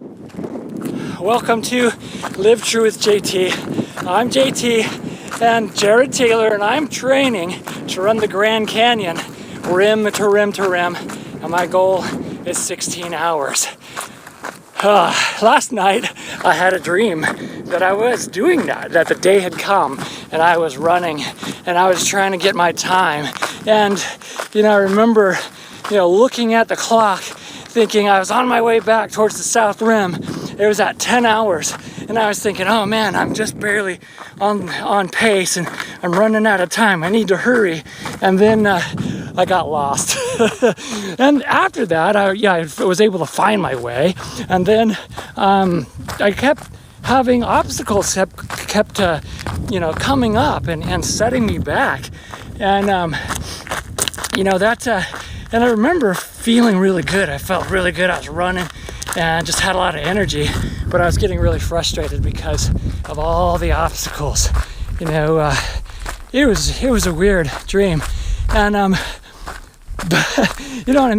Welcome to Live True with JT. I'm JT and Jared Taylor, and I'm training to run the Grand Canyon rim to rim to rim, and my goal is 16 hours. Last night I had a dream that I was doing that the day had come and I was running and I was trying to get my time. And I remember looking at the clock thinking I was on my way back towards the South Rim. It was at 10 hours and I was thinking, oh man, I'm just barely on pace and I'm running out of time. I need to hurry. And then I got lost. And after that, I was able to find my way. And then I kept having obstacles kept coming up and setting me back. And and I remember feeling really good. I felt really good. I was running and just had a lot of energy, but I was getting really frustrated because of all the obstacles. It was a weird dream. And and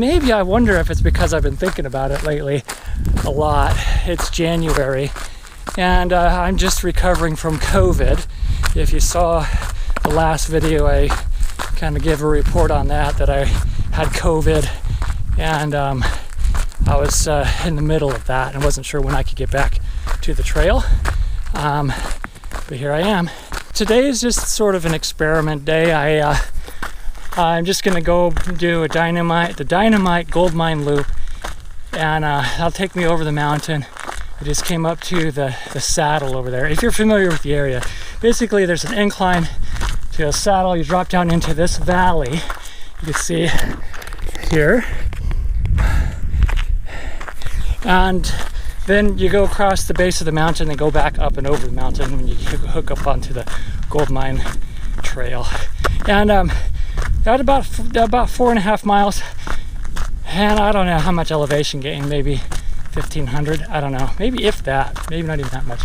maybe I wonder if it's because I've been thinking about it lately a lot. It's January and I'm just recovering from COVID. If you saw the last video, I kind of gave a report on that I had COVID, and I was in the middle of that and wasn't sure when I could get back to the trail, but here I am. Today is just sort of an experiment day. I'm just gonna go do the Dynamite Gold Mine Loop, and that'll take me over the mountain. I just came up to the saddle over there. If you're familiar with the area, basically there's an incline to a saddle. You drop down into this valley. You can see here, and then you go across the base of the mountain and go back up and over the mountain when you hook up onto the Gold Mine Trail. And at about 4.5 miles, and I don't know how much elevation gain, maybe 1,500, I don't know, maybe if that, maybe not even that much.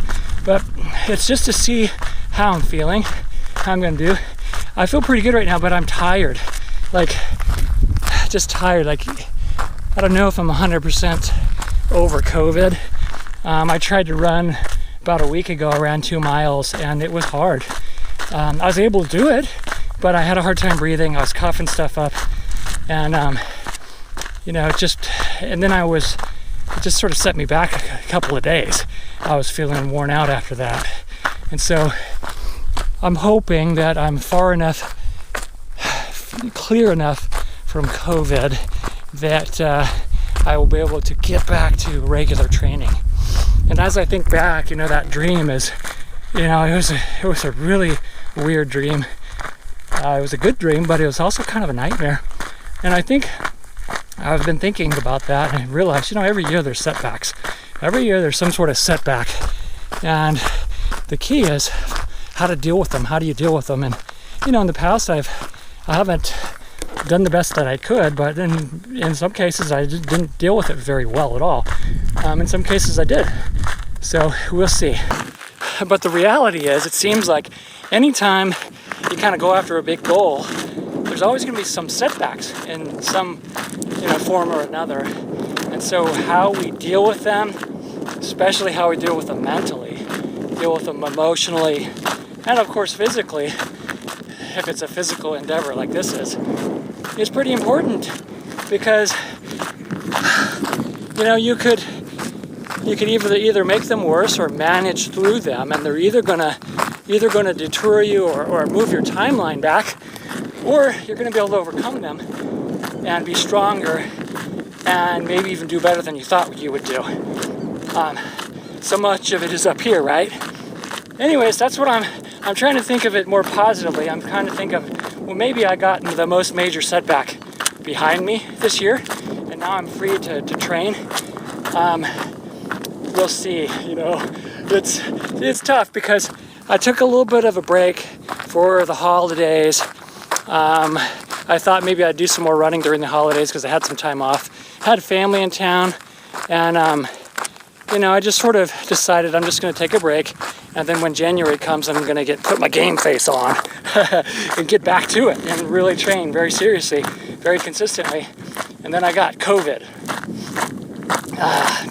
But it's just to see how I'm feeling, how I'm gonna do. I feel pretty good right now, but I'm tired, just tired. I don't know if I'm 100% over COVID. I tried to run about a week ago, around 2 miles, and it was hard. I was able to do it, but I had a hard time breathing. I was coughing stuff up, and and then it just sort of set me back a couple of days. I was feeling worn out after that, and so I'm hoping that I'm clear enough from COVID that I will be able to get back to regular training. And as I think back, that dream is, it was a really weird dream. It was a good dream, but it was also kind of a nightmare. And I think I've been thinking about that and realized, every year there's setbacks. Every year there's some sort of setback. And the key is how to deal with them. How do you deal with them? And, in the past I haven't done the best that I could, but in some cases I just didn't deal with it very well at all. In some cases I did. So we'll see. But the reality is, it seems like anytime you kind of go after a big goal, there's always going to be some setbacks in some form or another. And so how we deal with them, especially how we deal with them mentally, deal with them emotionally, and of course physically, if it's a physical endeavor like this is pretty important. Because you could either make them worse or manage through them, and they're either gonna deter you or move your timeline back, or you're gonna be able to overcome them and be stronger and maybe even do better than you thought you would do. So much of it is up here, right? Anyways, that's what I'm trying to think of it more positively. I'm trying to think of, well, maybe I got the most major setback behind me this year, and now I'm free to train. We'll see. It's tough because I took a little bit of a break for the holidays. I thought maybe I'd do some more running during the holidays because I had some time off. Had family in town, and I just sort of decided I'm just going to take a break, and then when January comes, I'm going to put my game face on and get back to it and really train very seriously, very consistently. And then I got COVID.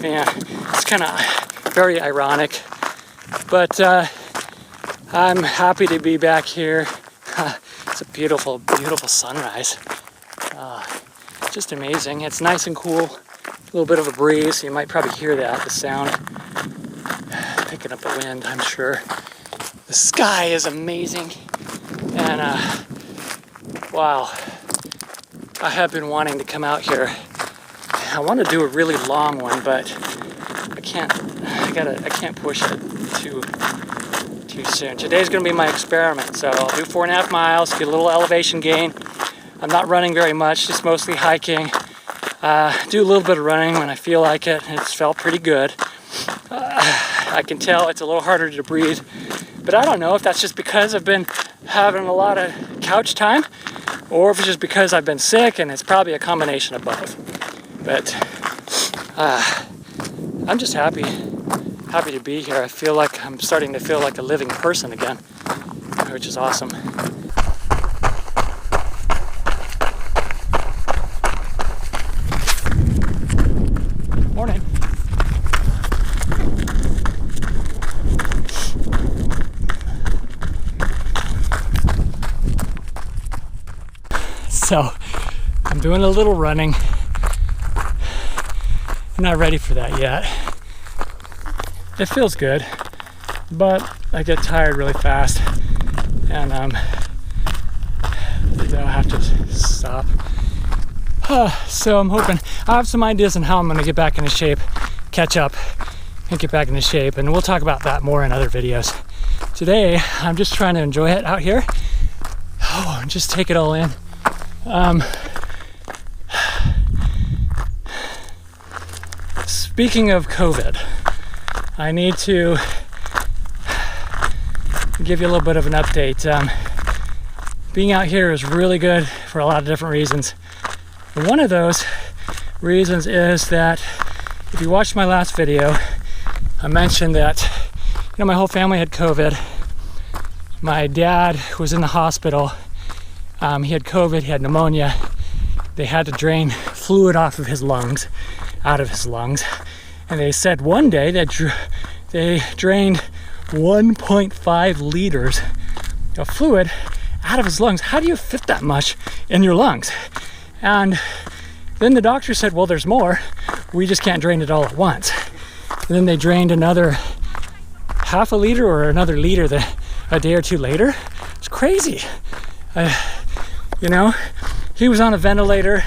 man, it's kind of very ironic, but I'm happy to be back here. It's a beautiful, beautiful sunrise. Just amazing. It's nice and cool. A little bit of a breeze. You might probably hear that, the sound. Picking up the wind, I'm sure. The sky is amazing. And wow, I have been wanting to come out here. I want to do a really long one, but I can't push it too soon. Today's going to be my experiment, so I'll do 4.5 miles, get a little elevation gain. I'm not running very much, just mostly hiking. Do a little bit of running when I feel like it, and it's felt pretty good. I can tell it's a little harder to breathe, but I don't know if that's just because I've been having a lot of couch time, or if it's just because I've been sick, and it's probably a combination of both. But I'm just happy to be here. I feel like I'm starting to feel like a living person again, which is awesome. Morning. So I'm doing a little running. I'm not ready for that yet. It feels good, but I get tired really fast, and I have to stop. So I'm hoping I have some ideas on how I'm going to get back into shape, catch up, and get back into shape, and we'll talk about that more in other videos. Today, I'm just trying to enjoy it out here. And just take it all in. Speaking of COVID, I need to give you a little bit of an update. Being out here is really good for a lot of different reasons. And one of those reasons is that if you watched my last video, I mentioned that my whole family had COVID. My dad was in the hospital. He had COVID, he had pneumonia. They had to drain fluid out of his lungs. And they said one day that they drained 1.5 liters of fluid out of his lungs. How do you fit that much in your lungs? And then the doctor said, well, there's more. We just can't drain it all at once. And then they drained another half a liter or another liter a day or two later. It's crazy. He was on a ventilator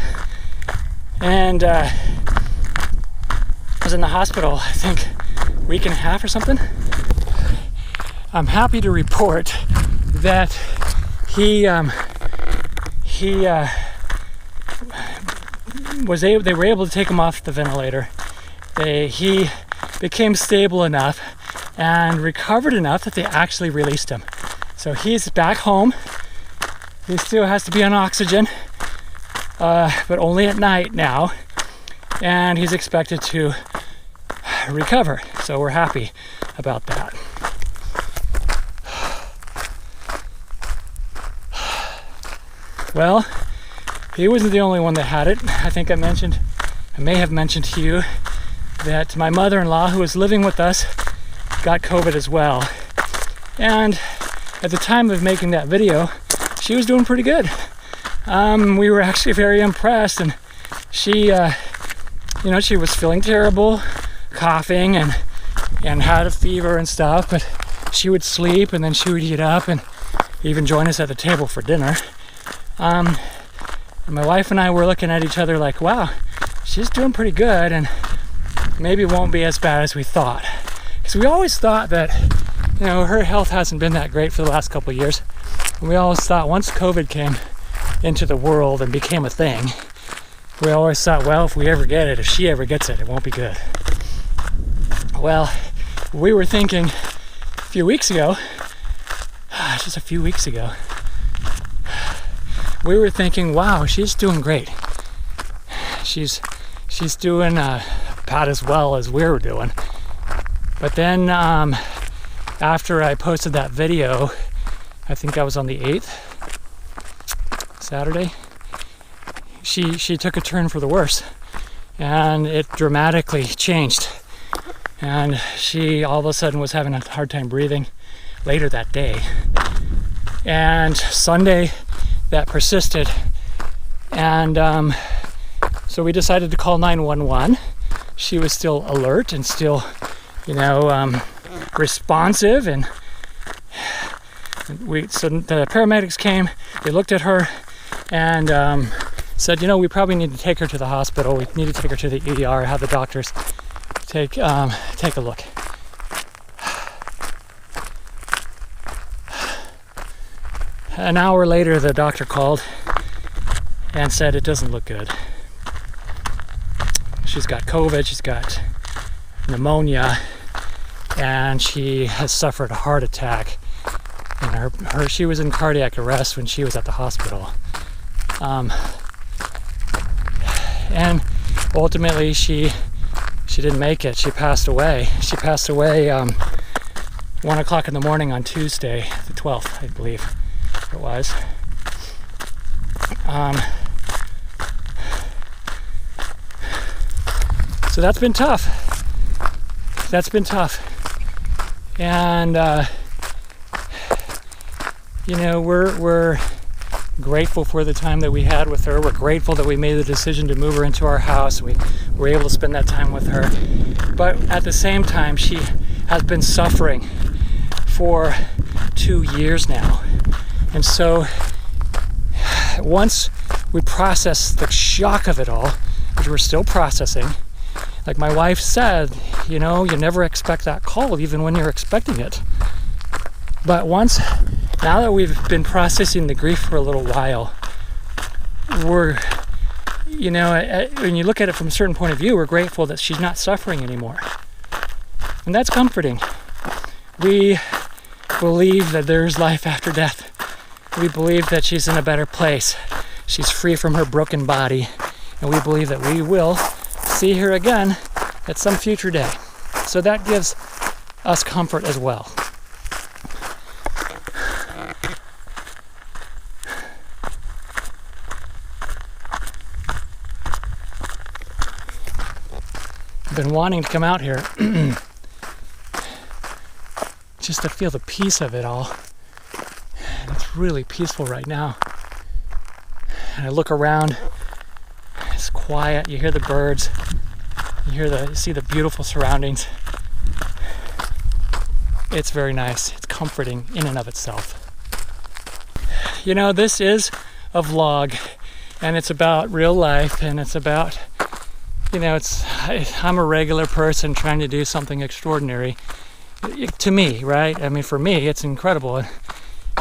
and was in the hospital, I think, a week and a half or something. I'm happy to report that they were able to take him off the ventilator. He became stable enough and recovered enough that they actually released him. So he's back home. He still has to be on oxygen, but only at night now. And he's expected to recover. So we're happy about that. Well, he wasn't the only one that had it. I think I may have mentioned to you that my mother-in-law, who was living with us, got COVID as well. And at the time of making that video, she was doing pretty good. We were actually very impressed, and she was feeling terrible, coughing, and had a fever and stuff, but she would sleep, and then she would eat up and even join us at the table for dinner. And my wife and I were looking at each other like, wow, she's doing pretty good, and maybe it won't be as bad as we thought. Because we always thought that, her health hasn't been that great for the last couple of years. And we always thought once COVID came into the world and became a thing, we always thought, well, if she ever gets it, it won't be good. Well, we were thinking a few weeks ago, we were thinking, wow, she's doing great. She's doing about as well as we were doing. But then after I posted that video, I think that was on the 8th, Saturday, she took a turn for the worse. and it dramatically changed. And she all of a sudden was having a hard time breathing later that day. And Sunday, that persisted. And so we decided to call 911. She was still alert and still, responsive. And so the paramedics came, they looked at her and said, we probably need to take her to the hospital. We need to take her to the ER, have the doctors take a look. An hour later, the doctor called and said it doesn't look good. She's got COVID, she's got pneumonia, and she has suffered a heart attack. And she was in cardiac arrest when she was at the hospital. And ultimately, she didn't make it. She passed away. She passed away 1 o'clock in the morning on Tuesday, the 12th, I believe it was. So that's been tough. And we're grateful for the time that we had with her. We're grateful that we made the decision to move her into our house. We were able to spend that time with her. But at the same time, she has been suffering for 2 years now. And so once we process the shock of it all, which we're still processing, like my wife said, you never expect that call even when you're expecting it. But now that we've been processing the grief for a little while, we're, when you look at it from a certain point of view, we're grateful that she's not suffering anymore. And that's comforting. We believe that there's life after death. We believe that she's in a better place. She's free from her broken body. And we believe that we will see her again at some future day. So that gives us comfort as well. I've been wanting to come out here just to feel the peace of it all. And it's really peaceful right now. And I look around, it's quiet, you hear the birds, you see the beautiful surroundings. It's very nice, it's comforting in and of itself. This is a vlog, and it's about real life, and it's about, I'm a regular person trying to do something extraordinary. To me, right? I mean, for me, it's incredible.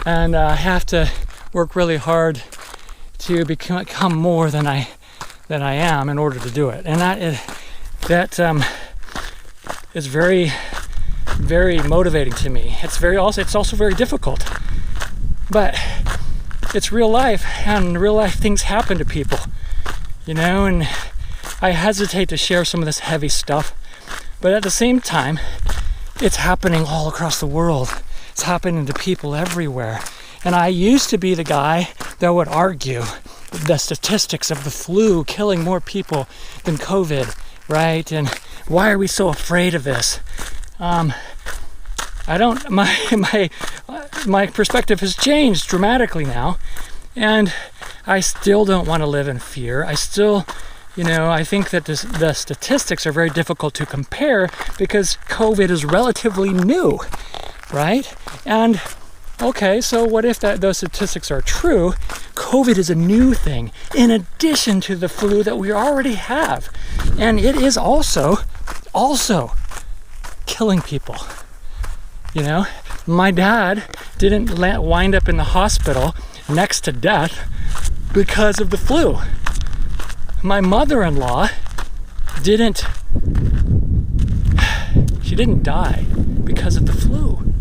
And I have to work really hard to become more than I am in order to do it. And that is very, very motivating to me. It's also very difficult. But it's real life, and real life things happen to people, and I hesitate to share some of this heavy stuff, but at the same time, it's happening all across the world. It's happening to people everywhere. And I used to be the guy that would argue the statistics of the flu killing more people than COVID, right? And why are we so afraid of this? My perspective has changed dramatically now, and I still don't want to live in fear. I still, I think that the statistics are very difficult to compare because COVID is relatively new, right? And okay, so what if those statistics are true? COVID is a new thing in addition to the flu that we already have, and it is also killing people. My dad didn't wind up in the hospital next to death because of the flu. My mother-in-law didn't die because of the flu.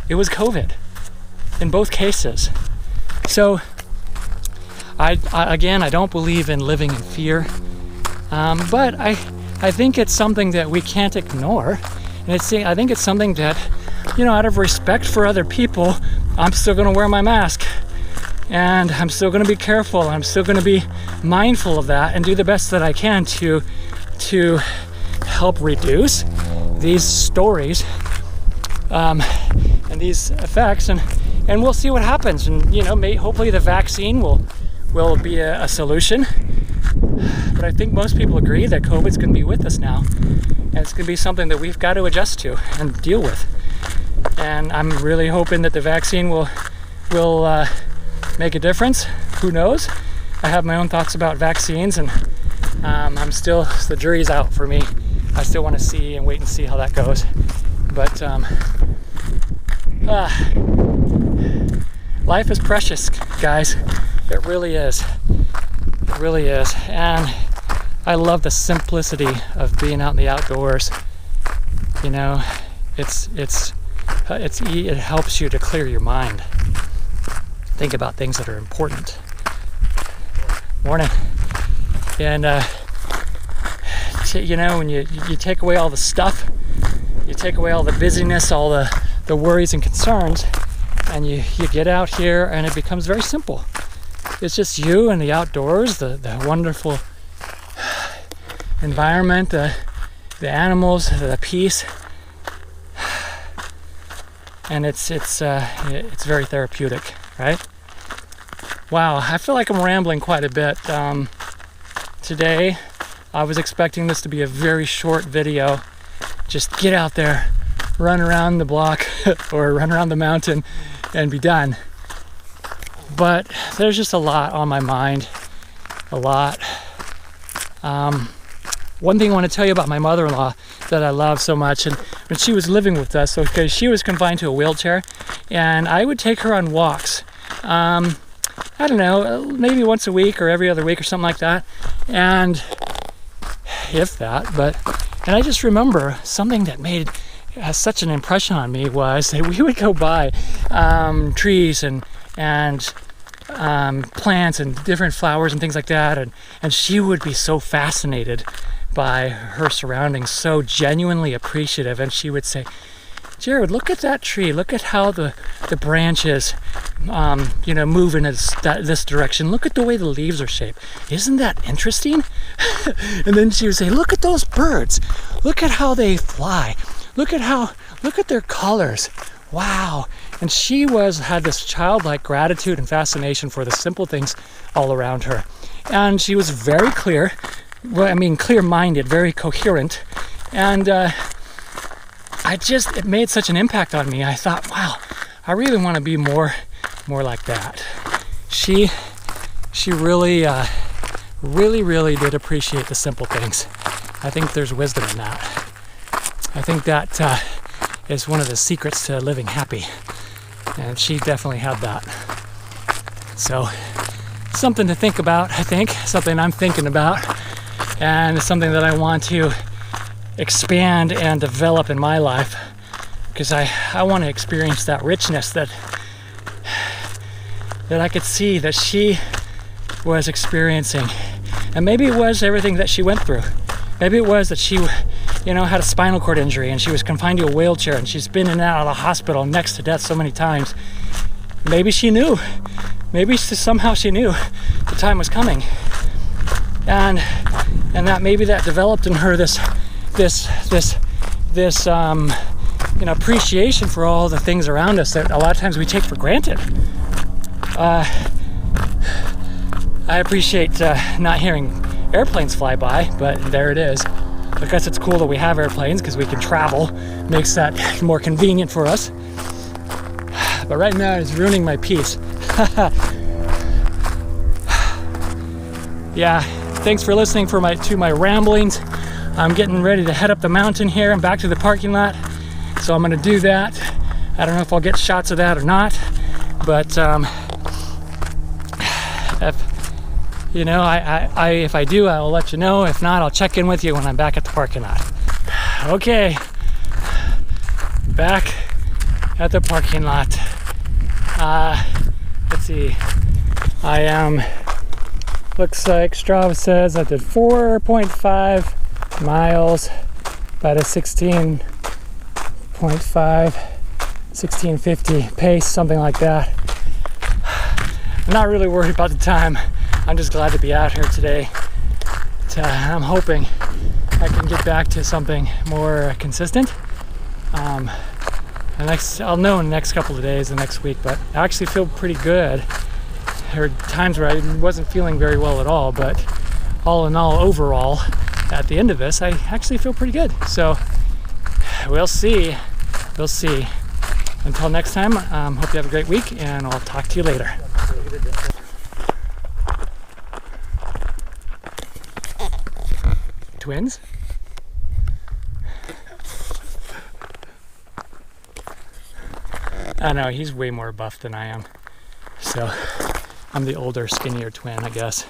It was COVID in both cases. So I don't believe in living in fear, but I think it's something that we can't ignore. And I think it's something that, out of respect for other people, I'm still going to wear my mask. And I'm still going to be careful. I'm still going to be mindful of that and do the best that I can to to help reduce these stories and these effects, and we'll see what happens. And hopefully the vaccine will be a solution. But I think most people agree that COVID's going to be with us now, and it's going to be something that we've got to adjust to and deal with. And I'm really hoping that the vaccine will make a difference. Who knows? I have my own thoughts about vaccines, and the jury's out for me. I still want to see and wait and see how that goes. But life is precious, guys. It really is. It really is. And I love the simplicity of being out in the outdoors. It helps you to clear your mind. Think about things that are important. Morning. And when you take away all the stuff, you take away all the busyness, all the worries and concerns, and you get out here and it becomes very simple. It's just you and the outdoors, the wonderful environment, the animals, the peace, and it's very therapeutic, right? Wow, I feel like I'm rambling quite a bit today. I was expecting this to be a very short video. Just get out there, run around the block or run around the mountain and be done. But there's just a lot on my mind, a lot. One thing I want to tell you about my mother-in-law that I love so much, and when she was living with us, because she was confined to a wheelchair, and I would take her on walks. I don't know, maybe once a week or every other week or something like that, and if that. And I just remember something that made such an impression on me was that we would go by trees and plants and different flowers and things like that, and she would be so fascinated by her surroundings, so genuinely appreciative, and she would say, "Jared, look at that tree, look at how the branches move in this direction, look at the way the leaves are shaped, isn't that interesting?" And then she would say, "Look at those birds, look at how they fly, look at their colors, wow." And she had this childlike gratitude and fascination for the simple things all around her, and she was very clear-minded, very coherent, and it made such an impact on me. I thought, wow, I really want to be more like that. She really did appreciate the simple things. I think there's wisdom in that. I think that is one of the secrets to living happy, and she definitely had that. So something to think about, I think, something I'm thinking about, and it's something that I want to expand and develop in my life, because I want to experience that richness that I could see that she was experiencing. And maybe it was everything that she went through. Maybe it was that she had a spinal cord injury and she was confined to a wheelchair and she's been in and out of the hospital next to death so many times. Maybe she knew. Maybe somehow she knew the time was coming. And that maybe that developed in her this appreciation for all the things around us that a lot of times we take for granted. I appreciate not hearing airplanes fly by, but there it is. I guess it's cool that we have airplanes because we can travel, makes that more convenient for us. But right now it's ruining my peace. Yeah, thanks for listening to my ramblings. I'm getting ready to head up the mountain here and back to the parking lot, so I'm going to do that. I don't know if I'll get shots of that or not, but if I do, I will let you know. If not, I'll check in with you when I'm back at the parking lot. Okay, back at the parking lot. Let's see. I am. Looks like Strava says I did 4.5 miles, about a 1650 pace, something like that. I'm not really worried about the time. I'm just glad to be out here today. I'm hoping I can get back to something more consistent. I'll know in the next couple of days, the next week, but I actually feel pretty good. There were times where I wasn't feeling very well at all, but all in all, overall, at the end of this, I actually feel pretty good. So we'll see. We'll see. Until next time, hope you have a great week, and I'll talk to you later. Twins? I know, he's way more buff than I am. So I'm the older, skinnier twin, I guess.